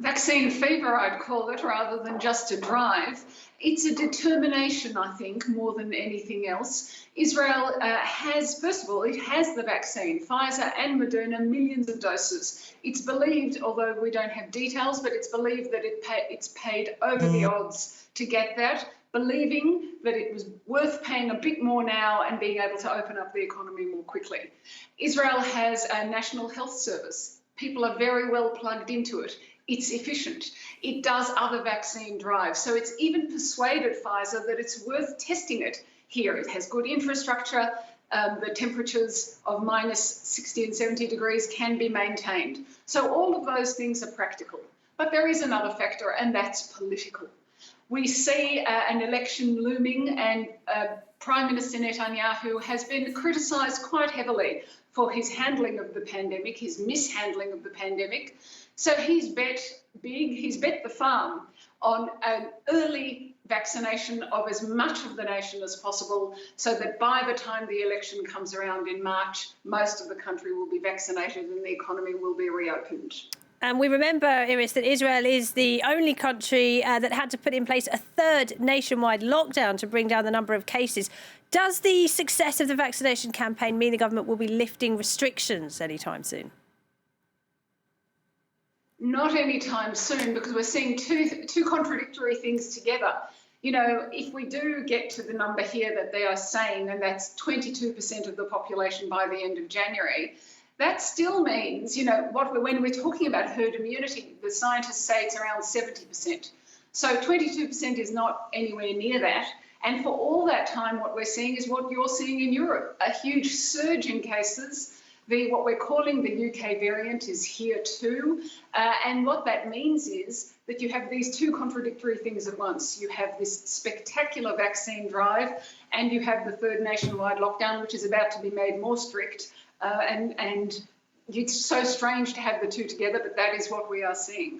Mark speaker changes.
Speaker 1: Vaccine fever, I'd call it, rather than just a drive. It's a determination, I think, more than anything else. Israel has, first of all, it has the vaccine, Pfizer and Moderna, millions of doses. It's believed, although we don't have details, but it's believed that it's paid over the odds to get that, believing that it was worth paying a bit more now and being able to open up the economy more quickly. Israel has a national health service. People are very well plugged into it. It's efficient. It does other vaccine drives. So it's even persuaded Pfizer that it's worth testing it here. It has good infrastructure. The temperatures of minus 60 and 70 degrees can be maintained. So all of those things are practical. But there is another factor, and that's political. We see an election looming, and Prime Minister Netanyahu has been criticised quite heavily for his handling of the pandemic, his mishandling of the pandemic. So he's bet big, he's bet the farm on an early vaccination of as much of the nation as possible, so that by the time the election comes around in March, most of the country will be vaccinated and the economy will be reopened.
Speaker 2: And we remember, Iris, that Israel is the only country that had to put in place a third nationwide lockdown to bring down the number of cases. Does the success of the vaccination campaign mean the government will be lifting restrictions anytime soon?
Speaker 1: Not anytime soon, because we're seeing two contradictory things together. You know, if we do get to the number here that they are saying, and that's 22% of the population by the end of January, that still means, you know, when we're talking about herd immunity, the scientists say it's around 70%. So 22% is not anywhere near that. And for all that time, what we're seeing is what you're seeing in Europe, a huge surge in cases. What we're calling the UK variant is here too. And what that means is that you have these two contradictory things at once. You have this spectacular vaccine drive, and you have the third nationwide lockdown, which is about to be made more strict. And it's so strange to have the two together, but that is what we are seeing.